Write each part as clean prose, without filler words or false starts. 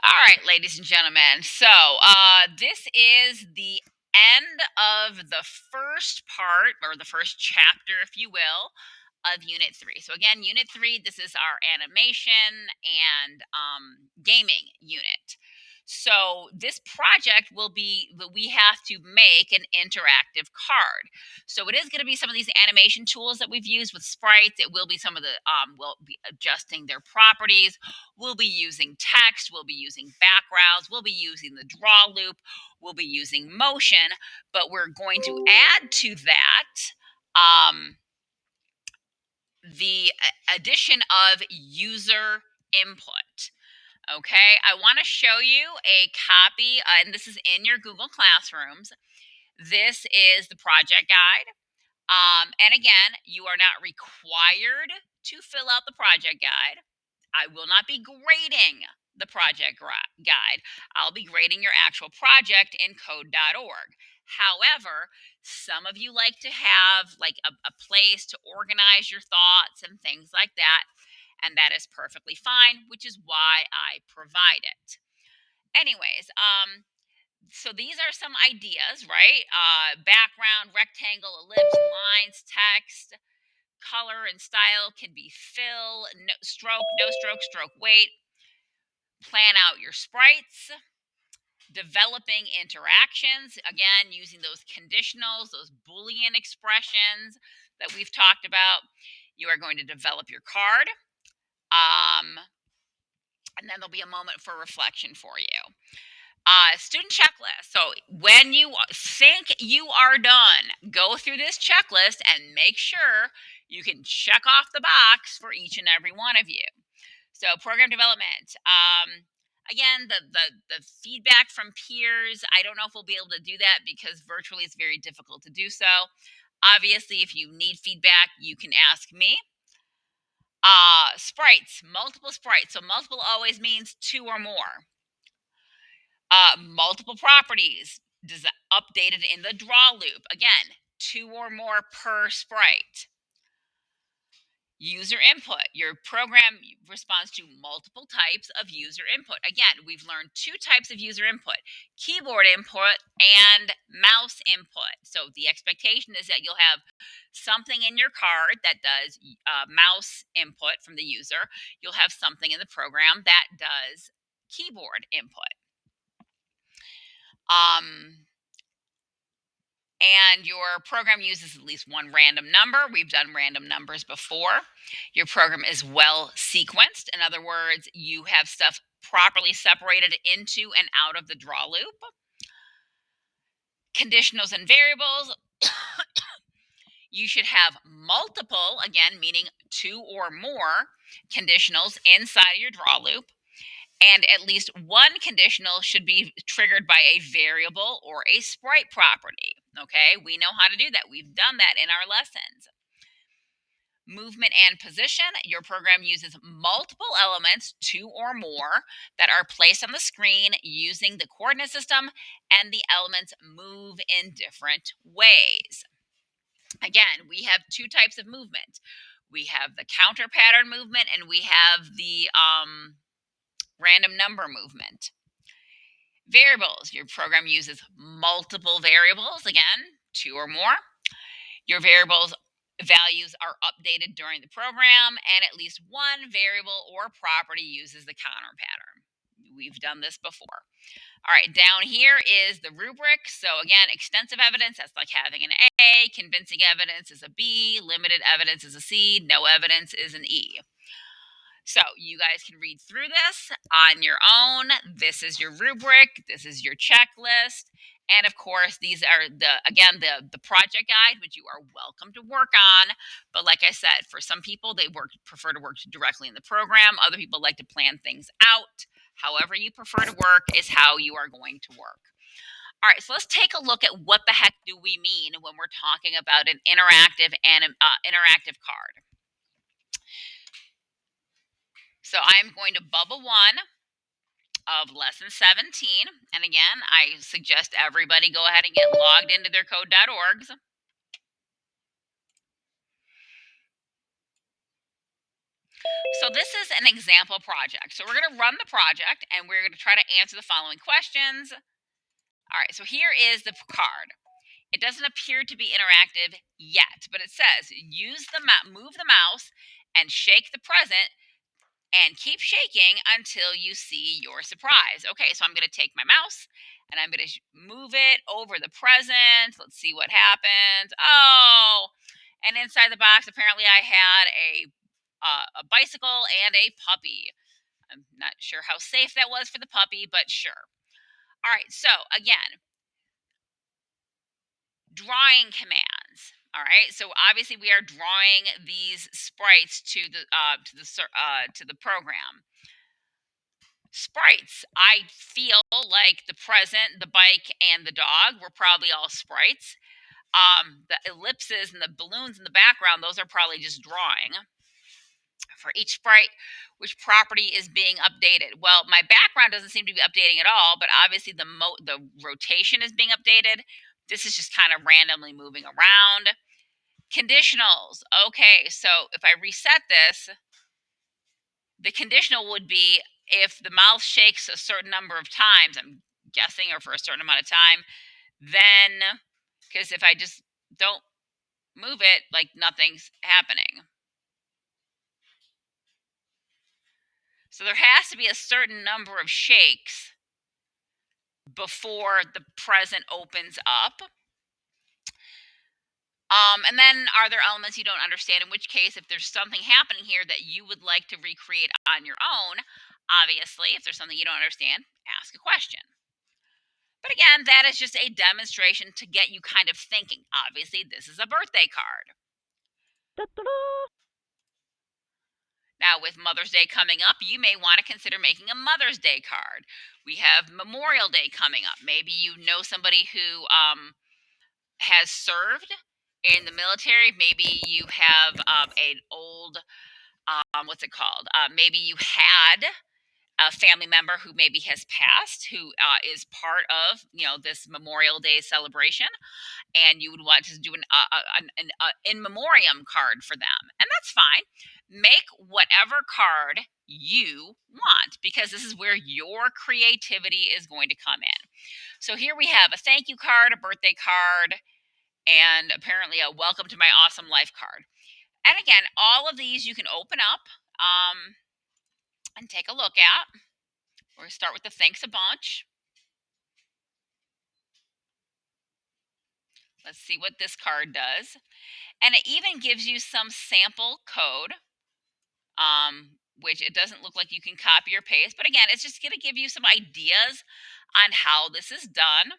All right, ladies and gentlemen. So, this is the end of the first part, or the first chapter, if you will, of Unit 3. So, again, Unit 3, this is our animation and gaming unit. So, this project will be that we have to make an interactive card. So, it is going to be some of these animation tools that we've used with sprites. It will be some of the, we'll be adjusting their properties. We'll be using text, we'll be using backgrounds, we'll be using the draw loop, we'll be using motion, but we're going to add to that the addition of user input. Okay, I want to show you a copy, and this is in your Google Classrooms. This is the project guide. And again, you are not required to fill out the project guide. I will not be grading the project guide. I'll be grading your actual project in code.org. However, some of you like to have like a place to organize your thoughts and things like that. And that is perfectly fine, which is why I provide it. Anyways, so these are some ideas, right? Background, rectangle, ellipse, lines, text, color and style can be fill, no stroke, no stroke, stroke weight. Plan out your sprites, developing interactions, again, using those conditionals, those Boolean expressions that we've talked about. You are going to develop your card. And then there'll be a moment for reflection for you. Student checklist. So when you think you are done, go through this checklist and make sure you can check off the box for each and every one of you. So program development. Again, the feedback from peers, I don't know if we'll be able to do that because virtually it's very difficult to do so. Obviously, if you need feedback, you can ask me. Sprites, multiple sprites. So multiple always means two or more. Multiple properties updated in the draw loop. Again, two or more per sprite. User input. Your program responds to multiple types of user input. Again, we've learned two types of user input: keyboard input and mouse input. So the expectation is that you'll have something in your card that does mouse input from the user. You'll have something in the program that does keyboard input. And your program uses at least one random number. We've done random numbers before. Your program is well sequenced. In other words, you have stuff properly separated into and out of the draw loop. Conditionals and variables. You should have multiple, again, meaning two or more conditionals inside of your draw loop. And at least one conditional should be triggered by a variable or a sprite property. Okay, we know how to do that. We've done that in our lessons. Movement and position. Your program uses multiple elements, two or more, that are placed on the screen using the coordinate system, and the elements move in different ways. Again, we have two types of movement. We have the counter pattern movement, and we have the random number movement. Variables. Your program uses multiple variables, again, two or more. Your variables values are updated during the program, and at least one variable or property uses the counter pattern. We've done this before. All right, down here is the rubric. So again, extensive evidence, that's like having an A. Convincing evidence is a B. Limited evidence is a C. No evidence is an E. So you guys can read through this on your own. This is your rubric. This is your checklist. And of course, these are the project guide, which you are welcome to work on. But like I said, for some people, they prefer to work directly in the program. Other people like to plan things out. However you prefer to work is how you are going to work. All right, so let's take a look at what the heck do we mean when we're talking about an interactive card. So I'm going to bubble 1 of lesson 17. And again, I suggest everybody go ahead and get logged into their code.orgs. So this is an example project. So we're going to run the project and we're going to try to answer the following questions. All right, so here is the card. It doesn't appear to be interactive yet, but it says move the mouse and shake the present and keep shaking until you see your surprise. Okay, so I'm going to take my mouse and I'm going to move it over the present. Let's see what happens. Oh, and inside the box, apparently I had a bicycle and a puppy. I'm not sure how safe that was for the puppy, but sure. All right, so again, drawing commands. All right, so obviously we are drawing these sprites to the program. Sprites. I feel like the present, the bike, and the dog were probably all sprites. The ellipses and the balloons in the background, those are probably just drawing. For each sprite, which property is being updated? Well, my background doesn't seem to be updating at all, but obviously the rotation is being updated. This is just kind of randomly moving around. Conditionals. Okay, so if I reset this, the conditional would be if the mouth shakes a certain number of times, I'm guessing, or for a certain amount of time, then, because if I just don't move it, like nothing's happening. So there has to be a certain number of shakes before the present opens up. And then are there elements you don't understand? In which case, if there's something happening here that you would like to recreate on your own, obviously, if there's something you don't understand, ask a question. But again, that is just a demonstration to get you kind of thinking. Obviously, this is a birthday card. Now, with Mother's Day coming up, you may want to consider making a Mother's Day card. We have Memorial Day coming up. Maybe you know somebody who has served in the military. Maybe you have an old, what's it called? Maybe you had a family member who maybe has passed, who is part of this Memorial Day celebration, and you would want to do an in memoriam card for them, and that's fine. Make whatever card you want because this is where your creativity is going to come in. So here we have a thank you card, a birthday card, and apparently a welcome to my awesome life card. And again, all of these you can open up and take a look at. We're going to start with the thanks a bunch. Let's see what this card does. And it even gives you some sample code, which it doesn't look like you can copy or paste. But again, it's just going to give you some ideas on how this is done.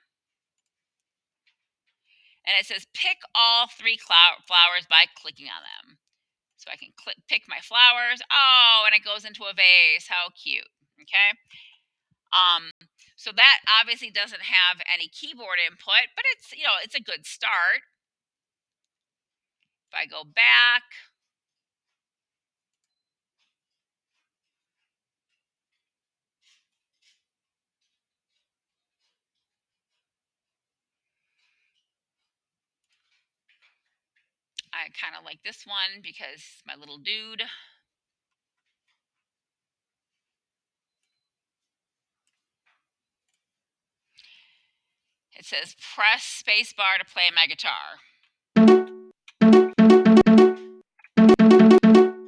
And it says pick all 3 flowers by clicking on them. So I can pick my flowers. Oh, and it goes into a vase. How cute. Okay. So that obviously doesn't have any keyboard input, but it's a good start. If I go back, I kind of like this one because my little dude. It says press spacebar to play my guitar.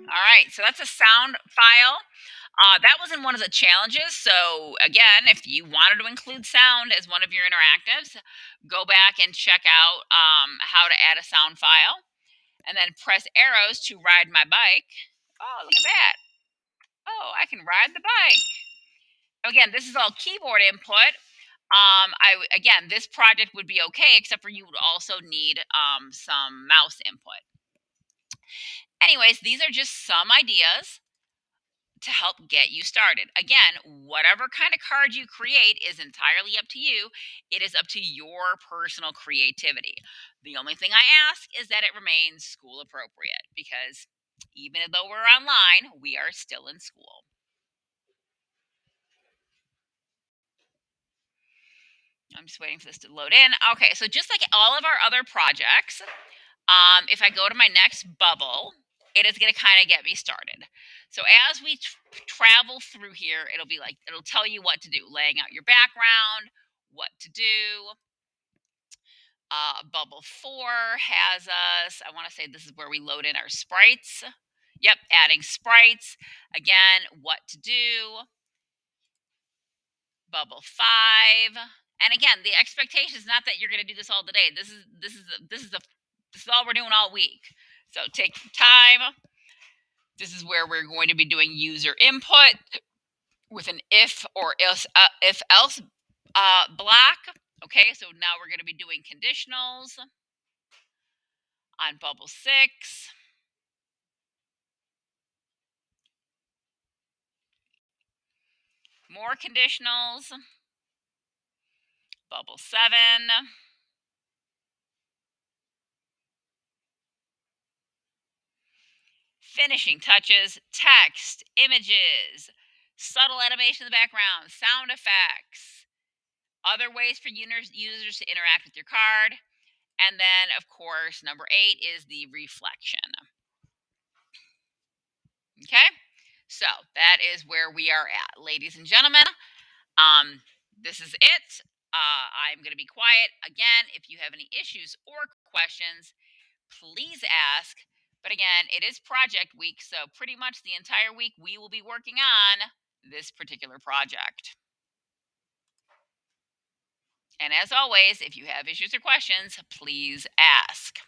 All right, so that's a sound file. That was in one of the challenges. So again, if you wanted to include sound as one of your interactives, go back and check out how to add a sound file. And then press arrows to ride my bike. Oh, look at that. Oh, I can ride the bike. Again, this is all keyboard input. Again, this project would be okay, except for you would also need some mouse input. Anyways, these are just some ideas to help get you started. Again, whatever kind of card you create is entirely up to you. It is up to your personal creativity. The only thing I ask is that it remains school appropriate because even though we're online, we are still in school. I'm just waiting for this to load in. Okay, so just like all of our other projects, if I go to my next bubble it is going to kind of get me started. So as we travel through here, it'll tell you what to do, laying out your background, what to do. Bubble 4 has us, I want to say this is where we load in our sprites. Yep, adding sprites. Again, what to do. Bubble 5. And again, the expectation is not that you're going to do this all day. This is all we're doing all week. So take your time. This is where we're going to be doing user input with an if or if else block. Okay, so now we're going to be doing conditionals on bubble 6. More conditionals. Bubble 7. Finishing touches, text, images, subtle animation in the background, sound effects, other ways for users to interact with your card. And then, of course, number 8 is the reflection. Okay, so that is where we are at, ladies and gentlemen. This is it. I'm going to be quiet. Again, if you have any issues or questions, please ask. But again, it is project week, so pretty much the entire week we will be working on this particular project. And as always, if you have issues or questions, please ask.